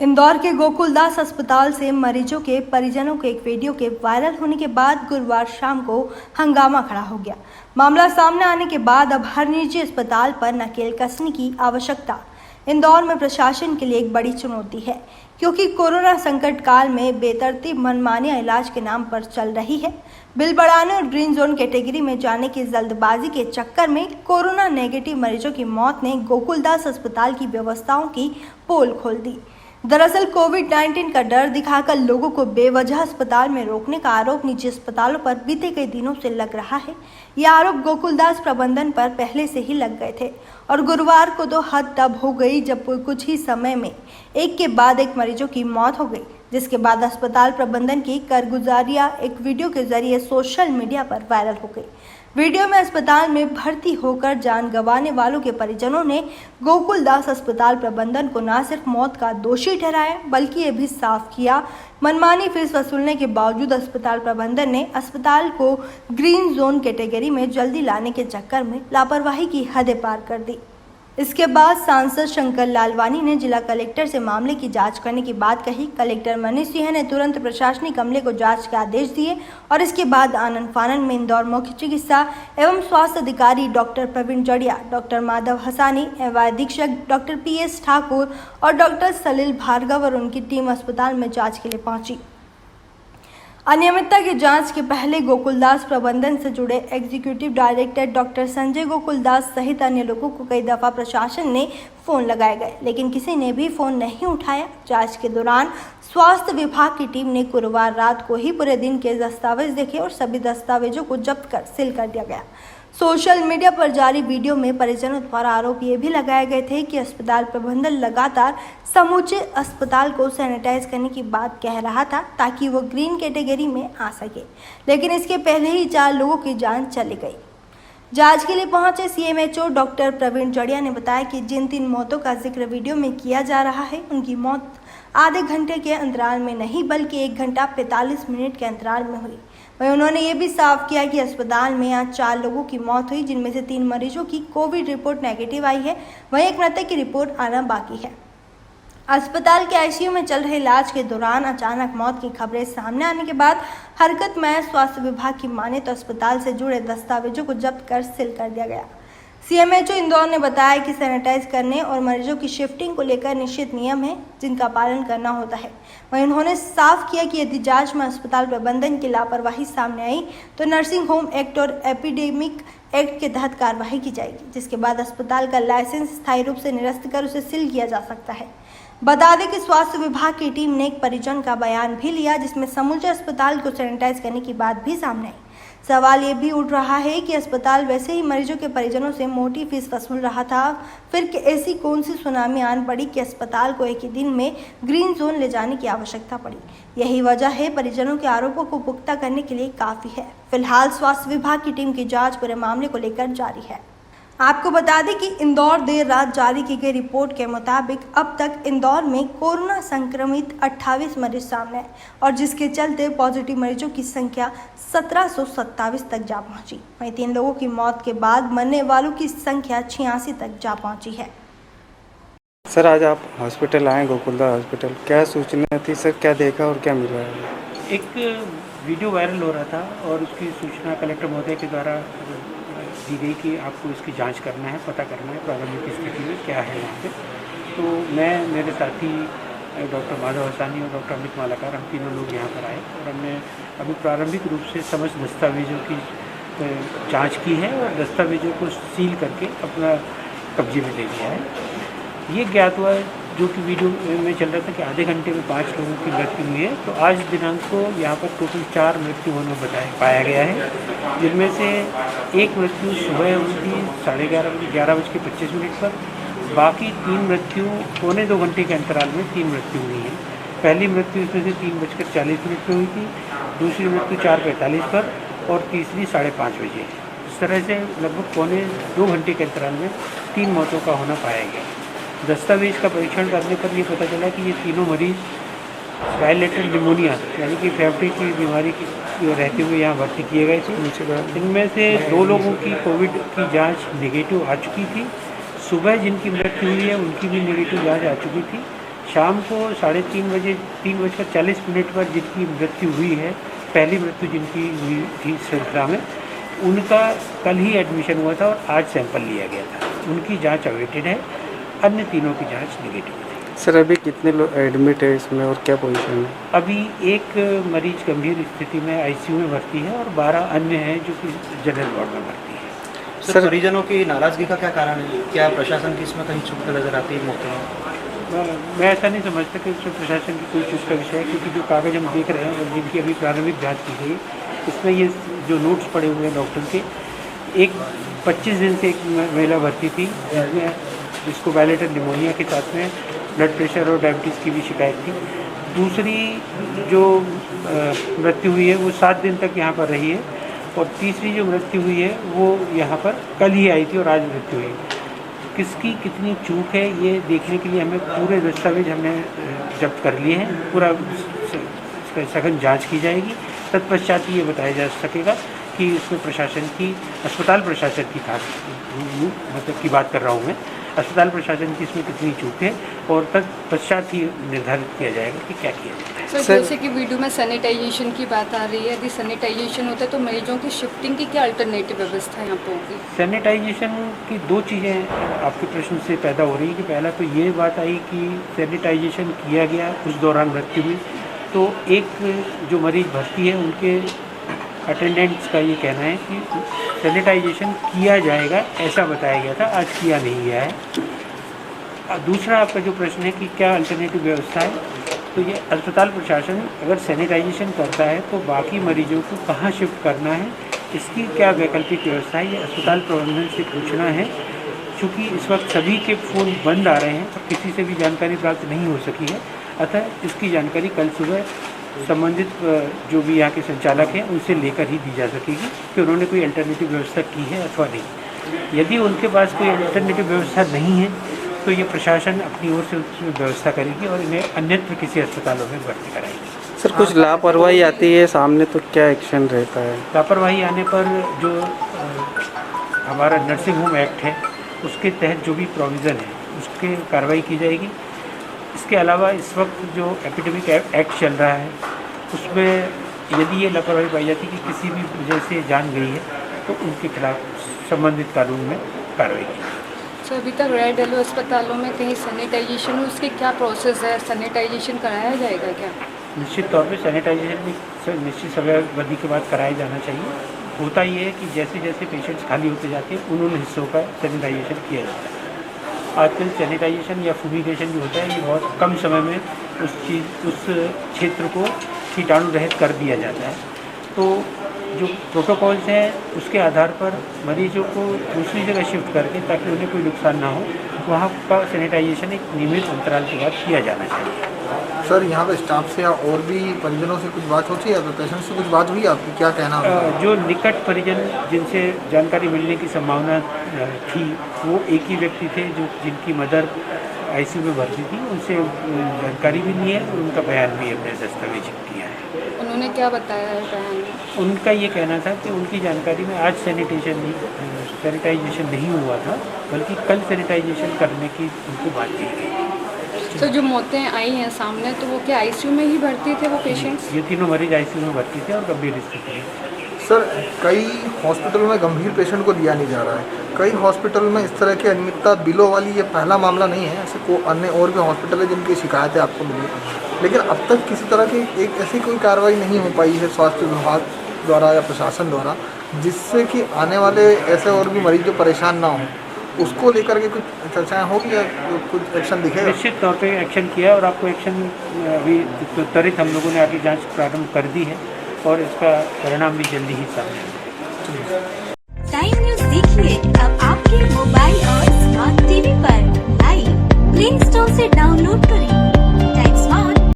इंदौर के गोकुलदास अस्पताल से मरीजों के परिजनों के एक वीडियो के वायरल होने के बाद गुरुवार शाम को हंगामा खड़ा हो गया। मामला सामने आने के बाद अब हर निजी अस्पताल पर नकेल कसने की आवश्यकता इंदौर में प्रशासन के लिए एक बड़ी चुनौती है, क्योंकि कोरोना संकट काल में बेतरतीब मनमानी इलाज के नाम पर चल रही है। बिल बढ़ाने और ग्रीन जोन कैटेगरी में जाने की जल्दबाजी के चक्कर में कोरोना नेगेटिव मरीजों की मौत ने गोकुलदास अस्पताल की व्यवस्थाओं की पोल खोल दी। दरअसल कोविड-19 का डर दिखाकर लोगों को बेवजह अस्पताल में रोकने का आरोप निजी अस्पतालों पर बीते कई दिनों से लग रहा है। यह आरोप गोकुलदास प्रबंधन पर पहले से ही लग गए थे और गुरुवार को तो हद तब हो गई जब कुछ ही समय में एक के बाद एक मरीजों की मौत हो गई, जिसके बाद अस्पताल प्रबंधन की कारगुजारियां एक वीडियो के जरिए सोशल मीडिया पर वायरल हो गई। वीडियो में अस्पताल में भर्ती होकर जान गंवाने वालों के परिजनों ने गोकुलदास अस्पताल प्रबंधन को न सिर्फ मौत का दोषी ठहराया, बल्कि ये भी साफ किया मनमानी फीस वसूलने के बावजूद अस्पताल प्रबंधन ने अस्पताल को ग्रीन जोन कैटेगरी में जल्दी लाने के चक्कर में लापरवाही की हदें पार कर दी। इसके बाद सांसद शंकर लालवानी ने जिला कलेक्टर से मामले की जांच करने की बात कही। कलेक्टर मनीष सिंह ने तुरंत प्रशासनिक अमले को जांच के आदेश दिए और इसके बाद आनन फानन में इंदौर मुख्य चिकित्सा एवं स्वास्थ्य अधिकारी doctor Praveen Jadia, doctor Madhav Hassani एवं अधीक्षक डॉक्टर PS ठाकुर और डॉक्टर सलील भार्गव और उनकी टीम अस्पताल में जाँच के लिए पहुंची। अनियमितता की जांच के पहले गोकुलदास प्रबंधन से जुड़े executive director doctor Sanjay Gokuldas सहित अन्य लोगों को कई दफा प्रशासन ने फोन लगाए गए, लेकिन किसी ने भी फोन नहीं उठाया। जांच के दौरान स्वास्थ्य विभाग की टीम ने गुरुवार रात को ही पूरे दिन के दस्तावेज देखे और सभी दस्तावेजों को जब्त कर सील कर दिया गया। सोशल मीडिया पर जारी वीडियो में परिजनों द्वारा आरोप ये भी लगाए गए थे कि अस्पताल प्रबंधन लगातार समूचे अस्पताल को सैनिटाइज करने की बात कह रहा था ताकि वो ग्रीन कैटेगरी में आ सके, लेकिन इसके पहले ही 4 लोगों की जान चली गई। जांच के लिए पहुंचे CMHO डॉक्टर प्रवीण जड़िया ने बताया कि जिन 3 मौतों का जिक्र वीडियो में किया जा रहा है, उनकी मौत आधे घंटे के अंतराल में नहीं बल्कि 1 घंटा 45 मिनट के अंतराल में हुई। वहीं उन्होंने ये भी साफ किया कि अस्पताल में आज 4 लोगों की मौत हुई, जिनमें से 3 मरीजों की कोविड रिपोर्ट नेगेटिव आई है, वहीं एक मृतक की रिपोर्ट आना बाकी है। अस्पताल के ICU में चल रहे इलाज के दौरान अचानक मौत की खबरें सामने आने के बाद हरकत में स्वास्थ्य विभाग की माने तो अस्पताल से जुड़े दस्तावेजों को जब्त कर सील कर दिया गया। CMHO इंदौर ने बताया कि सैनिटाइज करने और मरीजों की शिफ्टिंग को लेकर निश्चित नियम है जिनका पालन करना होता है। वहीं उन्होंने साफ किया कि यदि जांच में अस्पताल प्रबंधन की लापरवाही सामने आई तो नर्सिंग होम एक्ट और एपिडेमिक एक्ट के तहत कार्रवाई की जाएगी, जिसके बाद अस्पताल का लाइसेंस स्थायी रूप से निरस्त कर उसे सील किया जा सकता है। बता दें कि स्वास्थ्य विभाग की टीम ने एक परिजन का बयान भी लिया, जिसमें समूचे अस्पताल को सैनिटाइज करने की बात भी सामने आई। सवाल ये भी उठ रहा है कि अस्पताल वैसे ही मरीजों के परिजनों से मोटी फीस वसूल रहा था, फिर ऐसी कौन सी सुनामी आन पड़ी कि अस्पताल को एक ही दिन में ग्रीन जोन ले जाने की आवश्यकता पड़ी। यही वजह है परिजनों के आरोपों को पुख्ता करने के लिए काफ़ी है। फिलहाल स्वास्थ्य विभाग की टीम की जाँच पूरे मामले को लेकर जारी है। आपको बता दें कि इंदौर देर रात जारी की गई रिपोर्ट के मुताबिक अब तक इंदौर में कोरोना संक्रमित 28 मरीज सामने आए और जिसके चलते पॉजिटिव मरीजों की संख्या 1727 तक जा पहुंची। वहीं 3 लोगों की मौत के बाद मरने वालों की संख्या 86 तक जा पहुंची है। सर, आज आप हॉस्पिटल आए, गोकुलदास हॉस्पिटल, क्या सूचना थी सर? क्या देखा और क्या मिला? एक वीडियो वायरल हो रहा था और उसकी सूचना कलेक्टर महोदय के द्वारा दी गई कि आपको इसकी जांच करना है, पता करना है प्रारंभिक स्थिति में क्या है यहाँ पे। तो मैं, मेरे साथी डॉक्टर माधव हसानी और डॉक्टर अमित मालाकार, हम तीनों लोग यहाँ पर आए और हमने अभी प्रारंभिक रूप से समस्त दस्तावेजों की जांच की है और दस्तावेजों को सील करके अपना कब्जे में ले लिया है। ये ज्ञात हुआ जो कि वीडियो में चल रहा था कि आधे घंटे में 5 लोगों की मृत्यु हुई है। तो आज दिनांक को यहाँ पर टोटल 4 मृत्यु होना पाया गया है, जिनमें से एक मृत्यु सुबह हुई थी 11:25 पर। बाकी 3 मृत्यु 1.25 घंटे के अंतराल में 3 मृत्यु हुई है। पहली मृत्यु इसमें से 3:40 पर हुई थी, दूसरी मृत्यु 4:45 पर और तीसरी 5:30 बजे। इस तरह से लगभग 1.25 घंटे के अंतराल में 3 मौतों का होना पाया गया। दस्तावेज का परीक्षण करने पर ये पता चला कि ये तीनों मरीज डायलेटेड निमोनिया यानी कि फेफड़े की बीमारी की रहते हुए यहाँ भर्ती किए गए थे। इनमें से 2 लोगों की कोविड की जांच नेगेटिव आ चुकी थी। सुबह जिनकी मृत्यु हुई है उनकी भी नेगेटिव जांच आ चुकी थी। शाम को 3:40 पर जिनकी मृत्यु हुई है, पहली मृत्यु जिनकी हुई थी श्रृंखला में, उनका कल ही एडमिशन हुआ था और आज सैंपल लिया गया था। उनकी जांच अवेटेड है, अन्य तीनों की जांच नेगेटिव है। सर अभी कितने लोग एडमिट है इसमें और क्या पोजीशन है? अभी एक मरीज गंभीर स्थिति में आईसीयू में भर्ती है और 12 अन्य हैं जो कि जनरल वार्ड में भर्ती है। सर परिजनों की नाराज़गी का क्या कारण है? क्या प्रशासन की इसमें कहीं चूक नजर आती है मौके में? मैं ऐसा नहीं समझता कि इसमें प्रशासन की कोई चूक का विषय है, क्योंकि जो कागज़ हम देख रहे हैं और जिनकी अभी प्रारंभिक जांच की गई, इसमें ये जो नोट्स पड़े हुए हैं डॉक्टर के, एक 25 दिन से एक महिला भर्ती थी जिसको वायलेटर निमोनिया के साथ में ब्लड प्रेशर और डायबिटीज़ की भी शिकायत थी। दूसरी जो मृत्यु हुई है वो 7 दिन तक यहाँ पर रही है, और तीसरी जो मृत्यु हुई है वो यहाँ पर कल ही आई थी और आज मृत्यु हुई। किसकी कितनी चूक है ये देखने के लिए हमें पूरे दस्तावेज हमने जब्त कर लिए हैं, पूरा सघन जांच की जाएगी। तत्पश्चात ये बताया जा सकेगा कि इसमें प्रशासन की, अस्पताल प्रशासन की मतलब की बात कर रहा हूँ मैं, अस्पताल प्रशासन की इसमें कितनी चूक है, और तत्पश्चात ही निर्धारित किया जाएगा कि क्या किया जाए। सर जैसे कि वीडियो में सैनिटाइजेशन की बात आ रही है, यदि सैनिटाइजेशन होता है तो मरीजों की शिफ्टिंग की क्या अल्टरनेटिव व्यवस्था यहाँ पर होगी? सैनिटाइजेशन की 2 चीज़ें आपके प्रश्न से पैदा हो रही है कि पहला तो ये बात आई कि सैनिटाइजेशन किया गया, उस दौरान मृत्यु हुई, तो एक जो मरीज भर्ती है उनके अटेंडेंट्स का ये कहना है कि सैनिटाइजेशन किया जाएगा, ऐसा बताया गया था, आज किया नहीं गया है। दूसरा आपका जो प्रश्न है कि क्या अल्टरनेटिव व्यवस्था है, तो ये अस्पताल प्रशासन अगर सैनिटाइजेशन करता है तो बाकी मरीजों को कहाँ शिफ्ट करना है, इसकी क्या वैकल्पिक व्यवस्था है, ये अस्पताल प्रबंधन से पूछना है। चूँकि इस वक्त सभी के फ़ोन बंद आ रहे हैं और किसी से भी जानकारी प्राप्त नहीं हो सकी है, अतः इसकी जानकारी कल सुबह संबंधित जो भी यहाँ के संचालक हैं उनसे लेकर ही दी जा सकेगी कि उन्होंने कोई अल्टरनेटिव व्यवस्था की है अथवा नहीं। यदि उनके पास कोई अल्टरनेटिव व्यवस्था नहीं है तो ये प्रशासन अपनी ओर से उसमें व्यवस्था करेगी और इन्हें अन्यत्र किसी अस्पतालों में भर्ती कराएगी। सर कुछ लापरवाही आती है सामने तो क्या एक्शन रहता है? लापरवाही आने पर जो हमारा नर्सिंग होम एक्ट है उसके तहत जो भी प्रोविज़न है उसके कार्रवाई की जाएगी। इसके अलावा इस वक्त जो एपिडेमिक एक्ट चल रहा है उसमें यदि ये लापरवाही पाई जाती है कि किसी भी वजह से जान गई है तो उनके खिलाफ संबंधित कानून में कार्रवाई की। सर अभी तक रेड येलो अस्पतालों में कहीं सैनिटाइजेशन हो, उसकी क्या प्रोसेस है? सैनिटाइजेशन कराया जाएगा क्या? निश्चित तौर पे सैनिटाइजेशन निश्चित समयावधि के बाद कराया जाना चाहिए। होता ये है कि जैसे जैसे पेशेंट्स खाली होते जाते हैं उन हिस्सों का सैनिटाइजेशन किया जाता है। आजकल सैनिटाइजेशन या फुमिगेशन जो होता है ये बहुत कम समय में उस क्षेत्र को कीटाणु रहित कर दिया जाता है। तो जो प्रोटोकॉल्स हैं उसके आधार पर मरीजों को दूसरी जगह शिफ्ट करके, ताकि उन्हें कोई नुकसान ना हो, वहाँ का सैनिटाइजेशन एक नियमित अंतराल के बाद किया जाना चाहिए। सर यहाँ पे स्टाफ से या और भी परिजनों से कुछ बात होती है या पेशेंट से कुछ बात हुई आपकी, क्या कहना है? जो निकट परिजन जिनसे जानकारी मिलने की संभावना थी वो एक ही व्यक्ति थे जो जिनकी मदर आईसीयू में भर्ती थी, उनसे जानकारी भी नहीं है और उनका बयान भी हमने दस्तावेज किया है। उन्होंने क्या बताया है बयान में? उनका ये कहना था कि उनकी जानकारी में आज सैनिटाइजेशन नहीं हुआ था, बल्कि कल सैनिटाइजेशन करने की उनको बात की गई। सर जो मौतें आई हैं सामने, तो वो क्या आईसीयू में ही भर्ती थे वो पेशेंट्स? ये तीनों मरीज आईसीयू में भर्ती थे और गंभीर स्थिति है। सर कई हॉस्पिटल में गंभीर पेशेंट को लिया नहीं जा रहा है, कई हॉस्पिटल में इस तरह की अनियमितता बिलों वाली ये पहला मामला नहीं है, ऐसे को अन्य और भी हॉस्पिटल है जिनकी शिकायतें आपको मिली, लेकिन अब तक किसी तरह की एक ऐसी कोई कार्रवाई नहीं हो पाई है स्वास्थ्य विभाग द्वारा या प्रशासन द्वारा, जिससे कि आने वाले ऐसे और भी मरीज जो परेशान ना हों, उसको लेकर के कुछ चर्चाएं होगी या कुछ एक्शन दिखेगा? निश्चित तौर पे एक्शन किया और आपको एक्शन अभी त्वरित हम लोगों ने आगे जांच प्रारंभ कर दी है और इसका परिणाम भी जल्दी ही सामने आएगा। टाइम न्यूज़ देखिए अब आपके मोबाइल और स्मार्ट टीवी पर लाइव प्ले स्टोर से डाउनलोड करें।